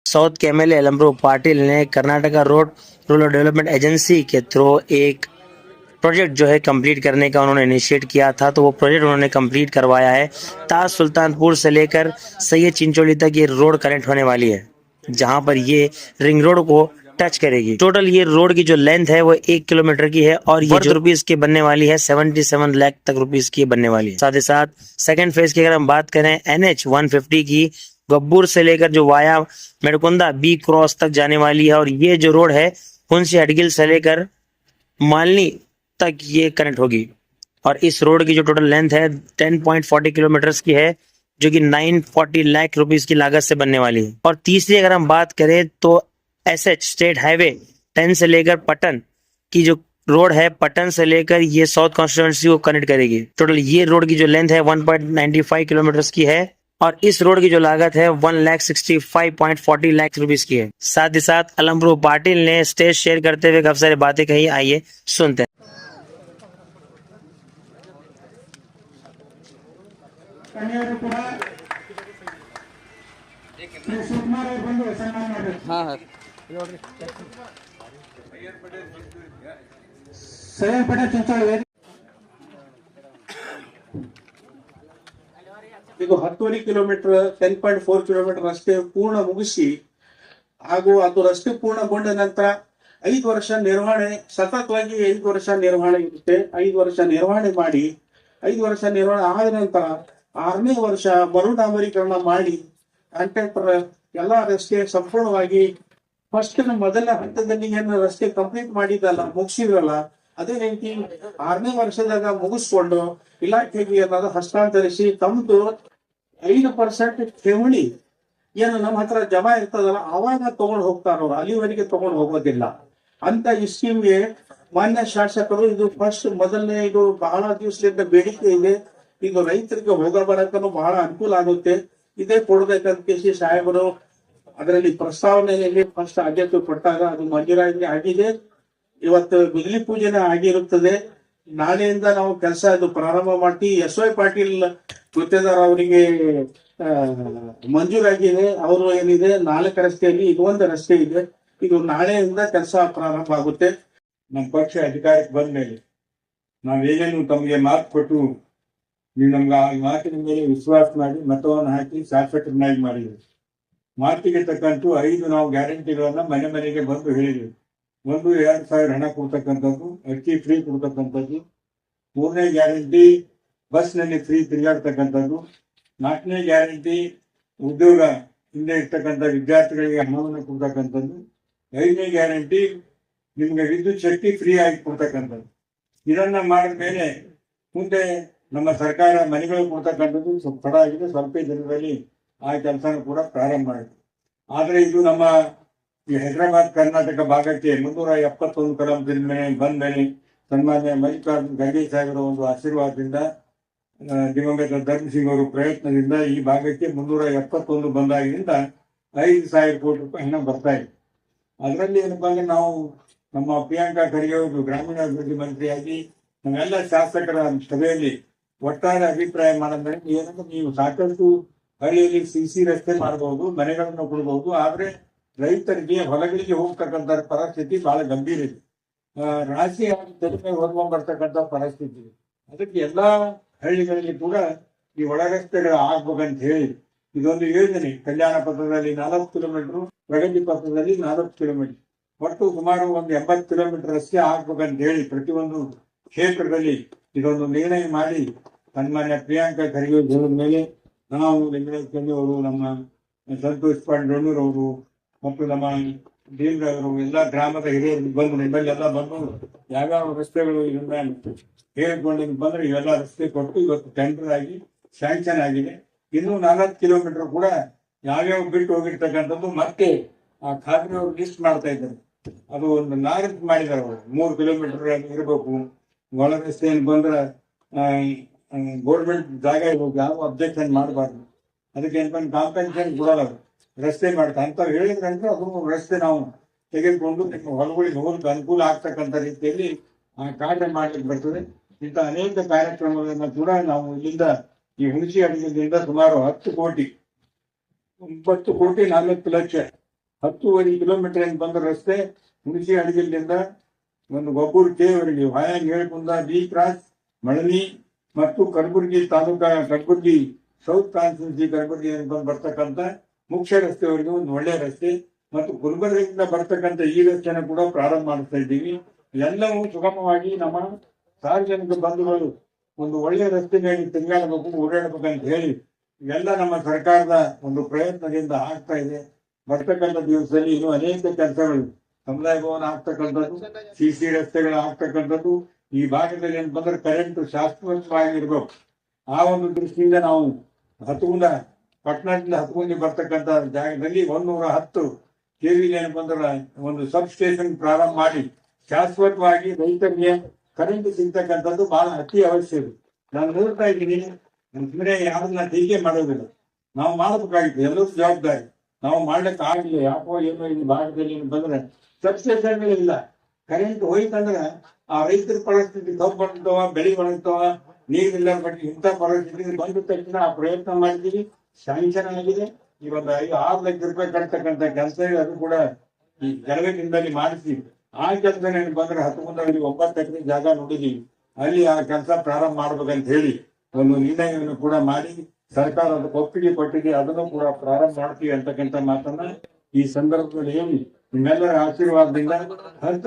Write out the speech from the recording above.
South के MLA एलम्ब्रू Patil ने Karnataka road rural development agency के थ्रू एक प्रोजेक्ट जो है कंप्लीट करने का उन्होंने इनिशिएट किया था, तो वो प्रोजेक्ट उन्होंने कंप्लीट करवाया है। ताज सुल्तानपुर से लेकर सैयद चिंचोली तक ये रोड कनेक्ट होने वाली है, जहां पर ये रिंग रोड को टच करेगी। टोटल ये रोड की जो लेंथ है वो 1 किलोमीटर की है और ये जो रुपीज की बनने वाली है 77 लाख तक रुपीज की बनने वाली है। साथ ही साथ सेकंड फेज की अगर हम बात करें NH 150 की, गब्बूर से लेकर जो वाया मेड़कुंदा बी क्रॉस तक जाने वाली है, और ये जो रोड है हुंसी हटगिल से लेकर मालनी तक ये कनेक्ट होगी। और इस रोड की जो टोटल लेंथ है 10.40 किलोमीटर की है, जो कि 940 लाख रुपीस की लागत से बनने वाली है। और तीसरी अगर हम बात करें तो SH स्टेट हाईवे 10 से लेकर पटन की जो रोड है, पटन से लेकर ये साउथ कॉन्स्टिट्यूएंसी को कनेक्ट करेगी। टोटल ये रोड की जो लेंथ है 1.95 किलोमीटर की है, और इस रोड की जो लागत है 1,65.40 लाख रुपीस की है। साथ ही साथ एलम्ब्रू पाटिल ने स्टेज शेयर करते हुए काफी सारी बातें कही, आइए सुनते हैं। हाँ ಸೈಯದ್ ಪಟೇಲ್ ಚಿಂಚೋಳಿ ಇದು 10 ಕಿಲೋಮೀಟರ್ 10.4 ಕಿಲೋಮೀಟರ್ ರಸ್ತೆ ಪೂರ್ಣ ಮುಗಿಸಿ ಹಾಗೂ ಅದು ರಸ್ತೆ ಪೂರ್ಣಗೊಂಡ ನಂತರ 5 ವರ್ಷ ನಿರ್ವಹಣೆ, ಸತತವಾಗಿ 5 ವರ್ಷ ನಿರ್ವಹಣೆ ಇರುತ್ತೆ. 5 ವರ್ಷ ನಿರ್ವಹಣೆ ಮಾಡಿ 5 ವರ್ಷ ನಿರ್ವಹಣೆ ಆದ ನಂತರ 6ನೇ ವರ್ಷ ಮರುನಾಮೀಕರಣ ಮಾಡಿ ಕಾಂಟ್ರಾಕ್ಟರ್ ಎಲ್ಲಾ ರಸ್ತೆ ಸಂಪೂರ್ಣವಾಗಿ ಫಸ್ಟ್ ಮೊದಲ ಹಂತದಲ್ಲಿ ಏನು ರಸ್ತೆ ಕಂಪ್ಲೀಟ್ ಮಾಡಿದಲ್ಲ, ಮುಗಿಸಿದ್ರಲ್ಲ, ಅದೇ ರೀತಿ 6ನೇ ವರ್ಷದಾಗ ಮುಗಿಸ್ಕೊಂಡು ಇಲಾಖೆಗೆ ಏನಾದ್ರು ಹಸ್ತಾಂತರಿಸಿ ತಮ್ದು 5% ಠೇವಣಿ ಏನು ನಮ್ಮ ಹತ್ರ ಜಮಾ ಇರ್ತದಲ್ಲ ಅವಾಗ ತಗೊಂಡು ಹೋಗ್ತಾರ. ಅಲ್ಲಿವರೆಗೆ ತಗೊಂಡು ಹೋಗೋದಿಲ್ಲ ಅಂತ ಈ ಸ್ಕೀಮ್ಗೆ ಮಾನ್ಯ ಶಾಸಕರು ಇದು ಫಸ್ಟ್ ಮೊದಲನೇ ಇದು ಬಹಳ ದಿವಸದಿಂದ ಬೇಡಿಕೆ ಇದೆ. ಇದು ರೈತರಿಗೆ ಹೋಗ ಬರಕನು ಬಹಳ ಅನುಕೂಲ ಆಗುತ್ತೆ. ಇದೇ ಕೊಡ್ಬೇಕಂತ ಕೇಸಿ ಸಾಹೇಬರು ಅದರಲ್ಲಿ ಪ್ರಸ್ತಾವನೆಯಲ್ಲಿ ಫಸ್ಟ್ ಆದ್ಯತೆ ಕೊಟ್ಟಾಗ ಅದು ಮಂಜೂರಾತಿ ಆಗಿದೆ. ಇವತ್ತು ಬಿಜ್ಲಿ ಪೂಜೆನ ಆಗಿರುತ್ತದೆ. ನಾಳೆಯಿಂದ ನಾವು ಕೆಲಸ ಇದು ಪ್ರಾರಂಭ ಮಾಡಿ SY ಪಾಟೀಲ್ ಗುತ್ತೇದಾರ್ ಅವರಿಗೆ ಮಂಜೂರಾಗಿದೆ. ಅವರು ಏನಿದೆ 4 ರಸ್ತೆಯಲ್ಲಿ ಇದು ಒಂದು ರಸ್ತೆ ಇದೆ. ಇದು ನಾಳೆಯಿಂದ ಕೆಲಸ ಪ್ರಾರಂಭ ಆಗುತ್ತೆ. ನಮ್ಮ ಪಕ್ಷ ಅಧಿಕಾರಕ್ಕೆ ಬಂದ ಮೇಲೆ ನಾವೇನೇನು ತಮಗೆ ಮಾತು ಕೊಟ್ಟು ನೀವು ನಮ್ಗೆ ಆ ಮಾತಿನ ಮೇಲೆ ವಿಶ್ವಾಸ ಮಾಡಿ ಮತವನ್ನು ಹಾಕಿ ಶಾಸಕರನ್ನಾಗಿ ಮಾಡಿದ್ವಿ. ಮಾತಿಗೆ ತಕ್ಕಂತೂ 5 ನಾವು ಗ್ಯಾರಂಟಿಗಳನ್ನ ಮನೆ ಮನೆಗೆ ಬಂದು ಹೇಳಿದ್ವಿ. 2,000 ಹಣ ಕೊಡ್ತಕ್ಕಂಥದ್ದು, ಅಕ್ಕಿ ಫ್ರೀ ಕೊಡ್ತಕ್ಕಂಥದ್ದು, 3ನೇ ಗ್ಯಾರಂಟಿ ಬಸ್ನಲ್ಲಿ ಫ್ರೀ ತಿರುಗಾಡ್ತಕ್ಕಂಥದ್ದು, 4ನೇ ಗ್ಯಾರಂಟಿ ಉದ್ಯೋಗ ಹಿಂದೆ ಇರ್ತಕ್ಕಂಥ ವಿದ್ಯಾರ್ಥಿಗಳಿಗೆ ಹಣವನ್ನು ಕೊಡ್ತಕ್ಕಂಥದ್ದು, 5ನೇ ಗ್ಯಾರಂಟಿ ನಿಮ್ಗೆ ವಿದ್ಯುತ್ ಶಕ್ತಿ ಫ್ರೀ ಆಗಿ ಕೊಡ್ತಕ್ಕಂಥದ್ದು. ಇದನ್ನ ಮಾಡಿದ ಮೇಲೆ ಮುಂದೆ ನಮ್ಮ ಸರ್ಕಾರ ಮನೆಗಳು ಕೊಡ್ತಕ್ಕಂಥದ್ದು ಸ್ವಲ್ಪ ತಡ ಆಗಿದೆ. ಸ್ವಲ್ಪ ದಿನದಲ್ಲಿ ಆ ಕೆಲಸನ ಕೂಡ ಪ್ರಾರಂಭ ಮಾಡಿದೆ. ಆದ್ರೆ ಇದು ನಮ್ಮ ಈ ಹೈದರಾಬಾದ್ ಕರ್ನಾಟಕ ಭಾಗಕ್ಕೆ 371 ಕಲಂ ಬಂದ ಮೇಲೆ ಸನ್ಮಾನ್ಯ ಮಲ್ಲಿಕಾರ್ಜುನ್ ಖರ್ಗೆ ಸಾಹೇಬರ ಒಂದು ಆಶೀರ್ವಾದದಿಂದ, ದಿವಂಗತ ಧರ್ಮಸಿಂಗ್ ಅವರ ಪ್ರಯತ್ನದಿಂದ ಈ ಭಾಗಕ್ಕೆ 371 ಬಂದಾಗಿನಿಂದ 5,000 ಕೋಟಿ ರೂಪಾಯಿ ಹಣ ಬರ್ತಾ ಇದೆ. ಅದರಲ್ಲಿ ಏನಪ್ಪಾ ಅಂದ್ರೆ ನಾವು ನಮ್ಮ ಪ್ರಿಯಾಂಕಾ ಖರ್ಗೆ ಅವರು ಗ್ರಾಮೀಣಾಭಿವೃದ್ಧಿ ಮಂತ್ರಿಯಾಗಿ ನಮ್ಮೆಲ್ಲ ಶಾಸಕರ ಸಭೆಯಲ್ಲಿ ಒಟ್ಟಾರೆ ಅಭಿಪ್ರಾಯ ಮಾಡಿದ್ರೆ ಏನಂದ್ರೆ ನೀವು ಸಾಕಷ್ಟು ಹಳ್ಳಿಯಲ್ಲಿ CC ರಸ್ತೆ ಮಾಡಬಹುದು, ಮನೆಗಳನ್ನು ಕೊಡಬಹುದು, ಆದ್ರೆ ರೈತರಿಗೆ ಹೊಲಗಳಿಗೆ ಹೋಗ್ತಕ್ಕಂಥ ಪರಿಸ್ಥಿತಿ ಬಹಳ ಗಂಭೀರ ಇದೆ. ರಾಶಿ ತೆರಿಗೆ ಹೊರಗೊಂಡ್ ಬರ್ತಕ್ಕಂಥ ಪರಿಸ್ಥಿತಿ ಇದೆ. ಅದಕ್ಕೆ ಎಲ್ಲಾ ಹಳ್ಳಿಗಳಲ್ಲಿ ಕೂಡ ಈ ಒಳ ರಸ್ತೆಗಳು ಆಗ್ಬೇಕಂತ ಹೇಳಿ ಇದೊಂದು ಯೋಜನೆ ಕಲ್ಯಾಣ ಪತ್ರದಲ್ಲಿ 4 ಕಿಲೋಮೀಟರ್, ಪ್ರಗತಿ ಪತ್ರದಲ್ಲಿ 4 ಕಿಲೋಮೀಟರ್, ಒಟ್ಟು ಸುಮಾರು ಒಂದು 80 ಕಿಲೋಮೀಟರ್ ರಸ್ತೆ ಆಗ್ಬೇಕಂತ ಹೇಳಿ ಪ್ರತಿಯೊಂದು ಕ್ಷೇತ್ರದಲ್ಲಿ ಇದೊಂದು ನಿರ್ಣಯ ಮಾಡಿ ಸನ್ಮಾನ್ಯ ಪ್ರಿಯಾಂಕಾ ಖರ್ಗೆ ಮೇಲೆ ನಾವು ಲಿಂಗರಾಜ್ ಅವರು, ನಮ್ಮ ಸಂತೋಷ್ ಪಾಂಡೂರವರು ಮತ್ತು ನಮ್ಮ ದೇವರವರು ಎಲ್ಲ ಗ್ರಾಮದ ಹಿರಿಯರು ಬಂದು ನಿಮ್ಮಲ್ಲೆಲ್ಲ ಬಂದು ಯಾವ್ಯಾವ ರಸ್ತೆಗಳು ಇದನ್ನ ಹೇಳ್ಕೊಂಡು ಬಂದ್ರೆ ಇವೆಲ್ಲ ರಸ್ತೆ ಕೊಟ್ಟು ಇವತ್ತು ಟೆಂಡರ್ ಆಗಿ ಸ್ಯಾಂಕ್ಷನ್ ಆಗಿದೆ. ಇನ್ನೂ 4 ಕಿಲೋಮೀಟರ್ ಕೂಡ ಯಾವ್ಯಾವ ಬಿಟ್ಟು ಹೋಗಿರ್ತಕ್ಕಂಥದ್ದು ಮತ್ತೆ ಆ ಖಾದ್ರಿ ಅವರು ಲಿಸ್ಟ್ ಮಾಡ್ತಾ ಇದ್ದಾರೆ. ಅದು ಒಂದು 4 ಮಾಡಿದಾರೆ ಅವರು. 3 ಕಿಲೋಮೀಟರ್ ಇರಬೇಕು. ಒಳ ರಸ್ತೆ ಏನು ಬಂದ್ರೆ ಗೌರ್ಮೆಂಟ್ ಜಾಗ ಇರ್ಬೇಕು, ಯಾವ ಅಬ್ಜೆಕ್ಷನ್ ಮಾಡಬಾರ್ದು. ಅದಕ್ಕೆ ಏನಪ್ಪ ಕಾಂಪೆನ್ಸೇಷನ್ ಕೊಡಲ್ಲ, ರಸ್ತೆ ಮಾಡ್ತಾ ಅಂತ ಹೇಳಿದ್ರಂದ್ರೆ ಅದು ರಸ್ತೆ ನಾವು ತೆಗೆದುಕೊಂಡು ನಿಮ್ಮ ಹೊಲಗಳಿಗೆ ಹೋಗಕ್ಕೆ ಅನುಕೂಲ ಆಗ್ತಕ್ಕಂಥ ರೀತಿಯಲ್ಲಿ ಕಾರ್ಯ ಮಾಡ್ಲಿಕ್ಕೆ ಬರ್ತದೆ. ಇಂಥ ಅನೇಕ ಕಾರ್ಯಕ್ರಮಗಳನ್ನ ಕೂಡ ನಾವು ಇಲ್ಲಿಂದ ಈ ಹುಣಸಿ ಅಡಿಗೆಯಿಂದ ಸುಮಾರು 10 ಕೋಟಿ 9 ಕೋಟಿ 40 ಲಕ್ಷ 10.5 ಕಿಲೋಮೀಟರ್ ಏನು ಬಂದ ರಸ್ತೆ ಹುಣಸಿ ಹಡಗಲಿಂದ ಒಂದು ಗೊಬ್ಬೂರು ಕೆವರೆಗೆ ವಾಯಾ ಹೇಳ್ಕುಂದ ಬಿ ಕ್ರಾಸ್ ಮಳಲಿ ಮತ್ತು ಕಲಬುರಗಿ ತಾಲೂಕಾ ಕಲಬುರಗಿ ಸೌತ್ ಕಾನ್ಸ್ಟಿಟ್ಯೂನ್ಸಿ ಕಲಬುರಗಿ ಅನ್ಕೊಂಡು ಬರ್ತಕ್ಕಂಥ ಮುಖ್ಯ ರಸ್ತೆವರೆಗೂ ಒಂದು ಒಳ್ಳೆಯ ರಸ್ತೆ ಮತ್ತು ಗುಲ್ಬರ್ಗದಿಂದ ಬರ್ತಕ್ಕಂಥ ಈ ರಸ್ತೆನ ಕೂಡ ಪ್ರಾರಂಭ ಮಾಡ್ತಾ ಇದ್ದೀವಿ. ಎಲ್ಲವೂ ಸುಗಮವಾಗಿ ನಮ್ಮ ಸಾರ್ವಜನಿಕ ಬಂಧುಗಳು ಒಂದು ಒಳ್ಳೆಯ ರಸ್ತೆ ಮೇಲೆ ತಿರುಗಾಡಬೇಕು, ಓಡಾಡಬೇಕಂತ ಹೇಳಿ ಎಲ್ಲ ನಮ್ಮ ಸರ್ಕಾರದ ಒಂದು ಪ್ರಯತ್ನದಿಂದ ಆಗ್ತಾ ಇದೆ. ಬರ್ತಕ್ಕಂಥ ದಿವಸದಲ್ಲಿ ಇನ್ನೂ ಅನೇಕ ಕೆಲಸಗಳು ಸಮುದಾಯ ಭವನ ಆಗ್ತಕ್ಕಂಥದ್ದು, ಸಿಸಿ ರಸ್ತೆಗಳು ಆಗ್ತಕ್ಕಂಥದ್ದು, ಈ ಭಾಗದಲ್ಲಿ ಏನು ಬಂದ್ರೆ ಕರೆಂಟ್ ಶಾಶ್ವತವಾಗಿರ್ಬೇಕು. ಆ ಒಂದು ದೃಷ್ಟಿಯಿಂದ ನಾವು ಹತ್ತುಗುಂದ ಪಟ್ಟಣದಿಂದ ಹತ್ತುಗುಂದಿ ಬರ್ತಕ್ಕಂಥ ಜಾಗದಲ್ಲಿ 110 ಕೆವಿ ಏನು ಬಂದ್ರೆ ಒಂದು ಸಬ್ ಸ್ಟೇಷನ್ ಪ್ರಾರಂಭ ಮಾಡಿ ಶಾಶ್ವತವಾಗಿ ರೈತರಿಗೆ ಕರೆಂಟ್ ಸಿಗ್ತಕ್ಕಂಥದ್ದು ಬಹಳ ಅತಿ ಅವಶ್ಯಕ. ನಾನು ನೋಡ್ತಾ ಇದ್ದೀನಿ, ಸುಮ್ಮನೆ ಯಾರನ್ನ ಟೀಕೆ ಮಾಡೋದಿಲ್ಲ, ನಾವು ಮಾಡಬೇಕಾಗಿತ್ತು, ಎಲ್ಲರೂ ಜವಾಬ್ದಾರಿ. ನಾವು ಮಾಡ್ಲಿಕ್ಕೆ ಆಗಿಲ್ಲ, ಯಾಕೋ ಏನೋ ಈ ಭಾಗದಲ್ಲಿ ಏನು ಬಂದ್ರೆ ಸಬ್ಸ್ಟೇಷನ್ಗಳಿಲ್ಲ. ಕರೆಂಟ್ ಹೋಯ್ತಂದ್ರೆ ಆ ರೈತರ ಪರಿಸ್ಥಿತಿ ಕಬ್ಬು ಒಣಗ್ತವ, ಬೆಳೆ ಒಣಗ್ತವ, ನೀರಿಲ್ಲ. ಬಟ್ ಇಂಥ ಪರಿಸ್ಥಿತಿ ಬಂದ ತಕ್ಷಣ ಆ ಪ್ರಯತ್ನ ಮಾಡಿದೀವಿ, ಶಾಂಕ್ಷನ್ ಆಗಿದೆ. ಈ ಒಂದು 6 ಲಕ್ಷ ರೂಪಾಯಿ ಕಟ್ತಕ್ಕಂಥ ಕೆಲಸ ಅದು ಕೂಡ ಈ ಜಲವೇದಿಂದಲ್ಲಿ ಮಾಡಿಸಿ ಆ ಕೆಲಸ ಏನು ಬಂದ್ರೆ ಹತ್ತುಗುಂದಲ್ಲಿ 9 ಎಕರೆ ಜಾಗ ನೋಡಿದೀವಿ, ಅಲ್ಲಿ ಆ ಕೆಲಸ ಪ್ರಾರಂಭ ಮಾಡ್ಬೇಕಂತ ಹೇಳಿ ಒಂದು ನಿರ್ಣಯವನ್ನು ಕೂಡ ಮಾಡಿ ಸರ್ಕಾರ ಅದಕ್ಕೆ ಒಪ್ಪಿಗೆ ಕೊಟ್ಟಿದೆ. ಅದನ್ನು ಕೂಡ ಪ್ರಾರಂಭ ಮಾಡ್ತೀವಿ ಅಂತಕ್ಕಂಥ ಮಾತನ್ನ ಈ ಸಂದರ್ಭದಲ್ಲಿ ಹೇಳಿ ನಿಮ್ಮೆಲ್ಲರ ಆಶೀರ್ವಾದದಿಂದ ಹಂತ